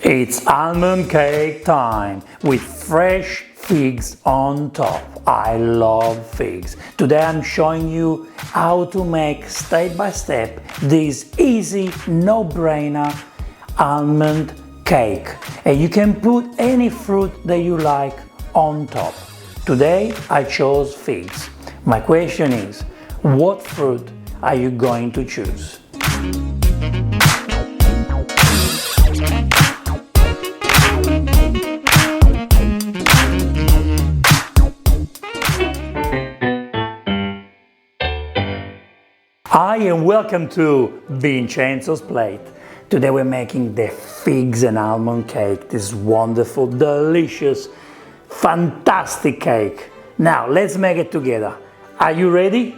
It's almond cake time with fresh figs on top. I love figs. Today I'm showing you how to make step by step this easy, no-brainer almond cake. And you can put any fruit that you like on top. Today I chose figs. My question is, what fruit are you going to choose? Hi and welcome to Vincenzo's Plate. Today we're making the figs and almond cake, this wonderful, delicious, fantastic cake. Now let's make it together. Are you ready?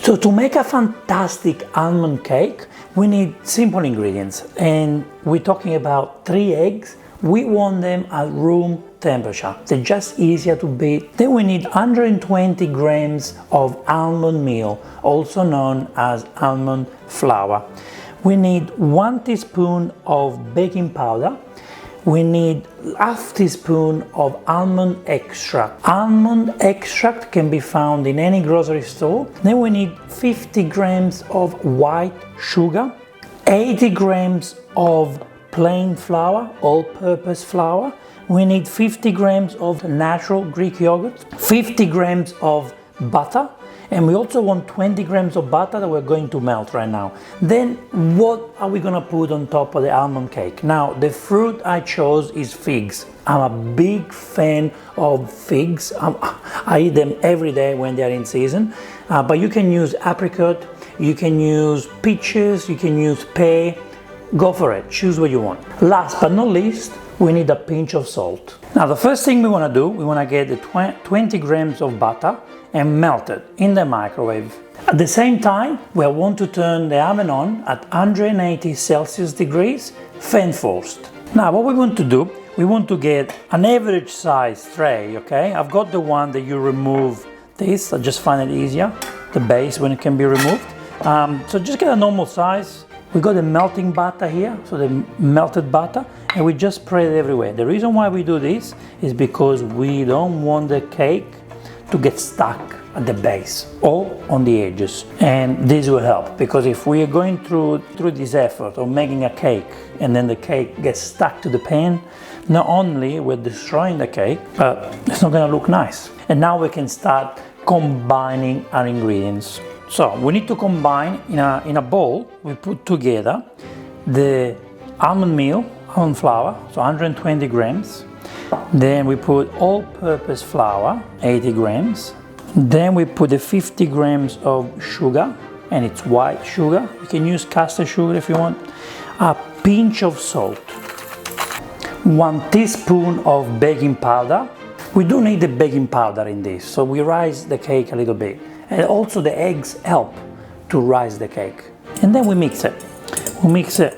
So to make a fantastic almond cake, we need simple ingredients, and we're talking about 3 eggs. We want them at room temperature. They're just easier to beat. Then we need 120 grams of almond meal, also known as almond flour. We need 1 teaspoon of baking powder. We need ½ teaspoon of almond extract. Almond extract can be found in any grocery store. Then we need 50 grams of white sugar, 80 grams of plain flour, all-purpose flour. We need 50 grams of natural Greek yogurt, 50 grams of butter, and we also want 20 grams of butter that we're going to melt right now. Then what are we gonna put on top of the almond cake? Now, the fruit I chose is figs. I'm a big fan of figs. I eat them every day when they're in season, but you can use apricot, you can use peaches, you can use pear. Go for it, choose what you want. Last but not least, we need a pinch of salt. Now the first thing we want to do, we want to get the 20 grams of butter and melt it in the microwave. At the same time, we want to turn the oven on at 180 Celsius degrees, fan forced. Now what we want to do, we want to get an average size tray, okay? I've got the one that you remove this, I just find it easier, the base when it can be removed. So just get a normal size. We got the melting butter here, so the melted butter, and we just spread it everywhere. The reason why we do this is because we don't want the cake to get stuck at the base or on the edges. And this will help, because if we are going through this effort of making a cake and then the cake gets stuck to the pan, not only we're destroying the cake, but it's not gonna look nice. And now we can start combining our ingredients. So we need to combine in a bowl. We put together the almond meal, almond flour, so 120 grams. Then we put all-purpose flour, 80 grams. Then we put the 50 grams of sugar, and it's white sugar. You can use caster sugar if you want. A pinch of salt. 1 teaspoon of baking powder. We do need the baking powder in this, so we rise the cake a little bit. And also the eggs help to rise the cake. And then we mix it. We mix it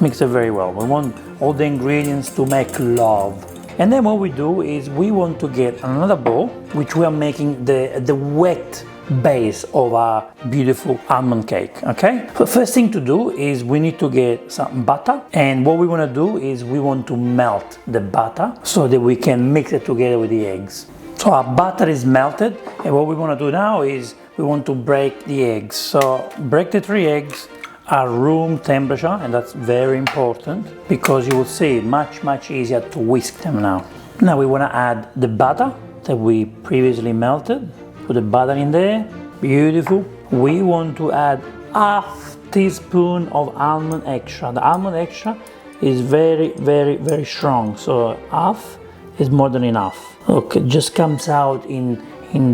very well. We want all the ingredients to make love. And then what we do is we want to get another bowl, which we are making the wet base of our beautiful almond cake, okay? So first thing to do is we need to get some butter. And what we want to do is we want to melt the butter so that we can mix it together with the eggs. So our butter is melted, and what we want to do now is we want to break the eggs. So break the 3 eggs at room temperature, and that's very important because you will see much easier to whisk them now. Now we want to add the butter that we previously melted. Put the butter in there, beautiful. We want to add ½ teaspoon of almond extra. The almond extra is very strong, so half is more than enough. Look, it just comes out in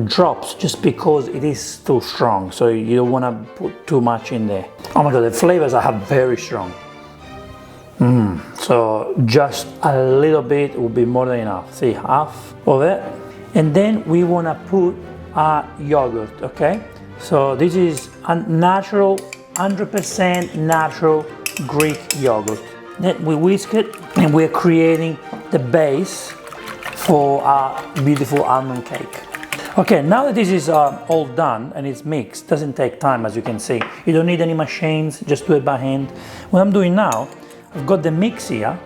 drops just because it is too strong, so you don't want to put too much in there. Oh my god, the flavors are very strong. So just a little bit will be more than enough. See, half of it. And then we want to put our yogurt, okay? So this is a natural, 100% natural Greek yogurt. Then we whisk it, and we're creating the base for our beautiful almond cake. Okay, now that this is all done and it's mixed, doesn't take time, as you can see. You don't need any machines, just do it by hand. What I'm doing now, I've got the mix here,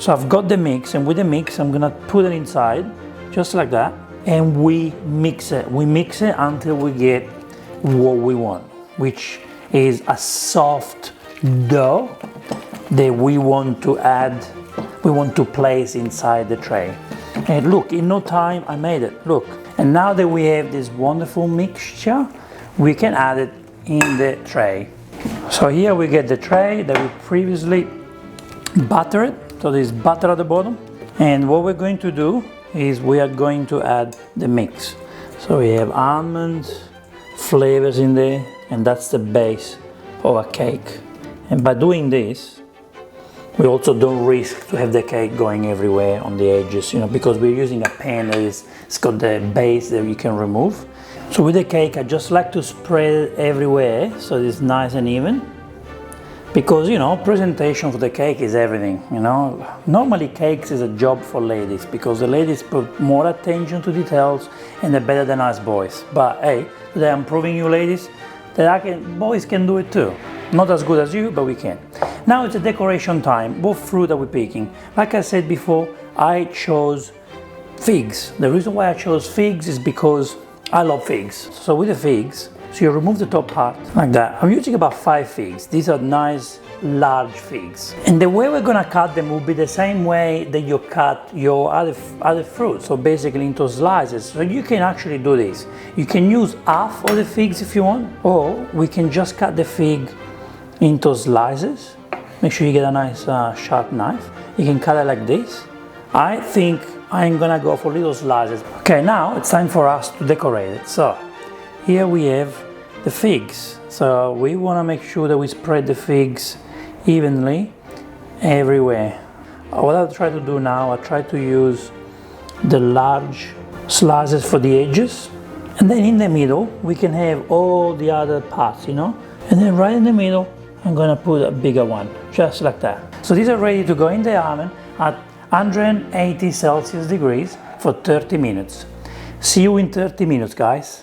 So I've got the mix, and with the mix I'm gonna put it inside, just like that, and we mix it. We mix it until we get what we want, which is a soft dough that we want to place inside the tray. And look, in no time I made it, look. And now that we have this wonderful mixture, we can add it in the tray. So here we get the tray that we previously buttered. So there's butter at the bottom. And what we're going to do is we are going to add the mix. So we have almond flavors in there, and that's the base of a cake. And by doing this, we also don't risk to have the cake going everywhere on the edges, you know, because we're using a pan that it's got the base that you can remove. So with the cake, I just like to spread it everywhere so it's nice and even. Because, you know, presentation for the cake is everything, you know. Normally cakes is a job for ladies because the ladies put more attention to details and they're better than us boys. But hey, today I'm proving you ladies that boys can do it too. Not as good as you, but we can. Now it's a decoration time. What fruit are we picking? Like I said before, I chose figs. The reason why I chose figs is because I love figs. So with the figs, so you remove the top part like that. I'm using about 5 figs. These are nice large figs. And the way we're gonna cut them will be the same way that you cut your other fruit. So basically into slices. So you can actually do this. You can use half of the figs if you want, or we can just cut the fig into slices. Make sure you get a nice sharp knife. You can cut it like this. I think I'm gonna go for little slices. Okay, now it's time for us to decorate it. So here we have the figs. So we wanna make sure that we spread the figs evenly everywhere. What I'll try to do now, I try to use the large slices for the edges. And then in the middle, we can have all the other parts, you know? And then right in the middle, I'm gonna put a bigger one, just like that. So these are ready to go in the oven at 180 Celsius degrees for 30 minutes. See you in 30 minutes, guys.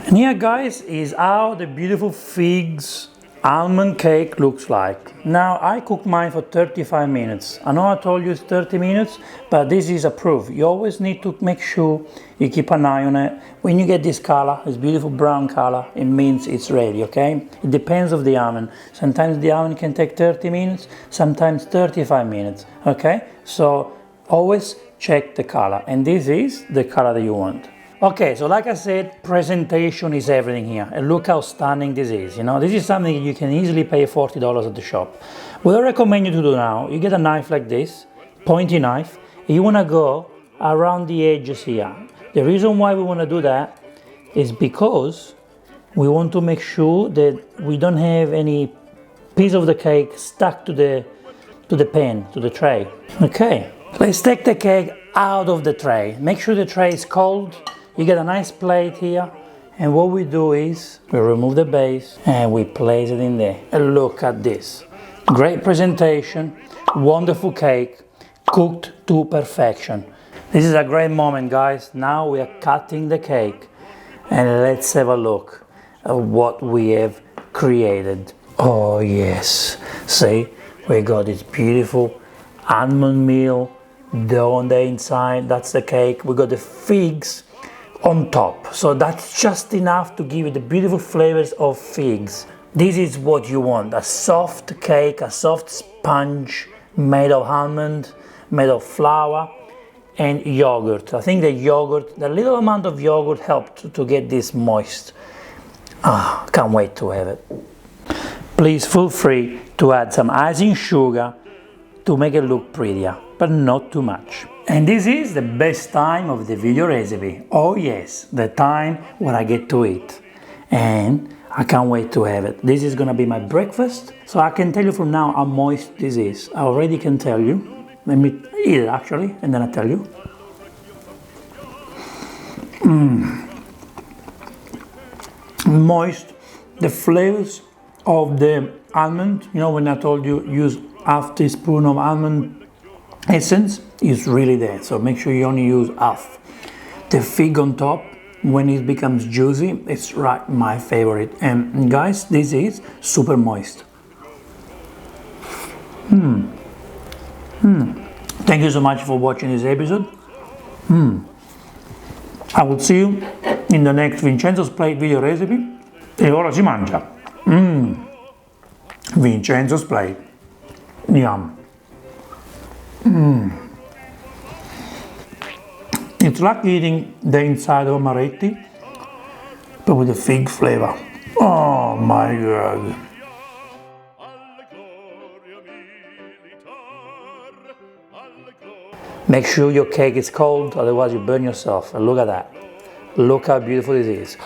And here, guys, is how the beautiful figs almond cake looks like. Now, I cooked mine for 35 minutes. I know I told you it's 30 minutes, but this is a proof. You always need to make sure you keep an eye on it. When you get this color, this beautiful brown color, it means it's ready, okay? It depends on the oven. Sometimes the oven can take 30 minutes, sometimes 35 minutes, okay? So always check the color, and this is the color that you want. Okay, so like I said, presentation is everything here. And look how stunning this is, you know. This is something you can easily pay $40 at the shop. What I recommend you to do now, you get a knife like this, pointy knife, and you wanna go around the edges here. The reason why we wanna do that is because we want to make sure that we don't have any piece of the cake stuck to the pan, to the tray. Okay, let's take the cake out of the tray. Make sure the tray is cold. You get a nice plate here, and what we do is we remove the base and we place it in there. And look at this. Great presentation, wonderful cake, cooked to perfection. This is a great moment, guys. Now we are cutting the cake, and let's have a look at what we have created. Oh yes, see, we got this beautiful almond meal dough on the inside. That's the cake. We got the figs on top, so that's just enough to give you the beautiful flavors of figs. This is what you want, a soft cake, a soft sponge made of almond, made of flour and yogurt. I think the little amount of yogurt helped to get this moist. Can't wait to have it. Please feel free to add some icing sugar to make it look prettier, but not too much. And this is the best time of the video recipe. Oh yes, the time when I get to eat. And I can't wait to have it. This is gonna be my breakfast. So I can tell you from now how moist this is. I already can tell you. Let me eat it actually, and then I tell you. Moist. The flavors of the almond, you know, when I told you use half teaspoon of almond essence, is really there, so make sure you only use half. The fig on top, when it becomes juicy, it's right my favorite. And guys, this is super moist. Thank you so much for watching this episode. I will see you in the next Vincenzo's Plate video recipe. E ora si mangia. Vincenzo's Plate. Yum. It's like eating the inside of amaretti, but with a fig flavor. Oh my god. Make sure your cake is cold, otherwise you burn yourself. And look at that. Look how beautiful this is.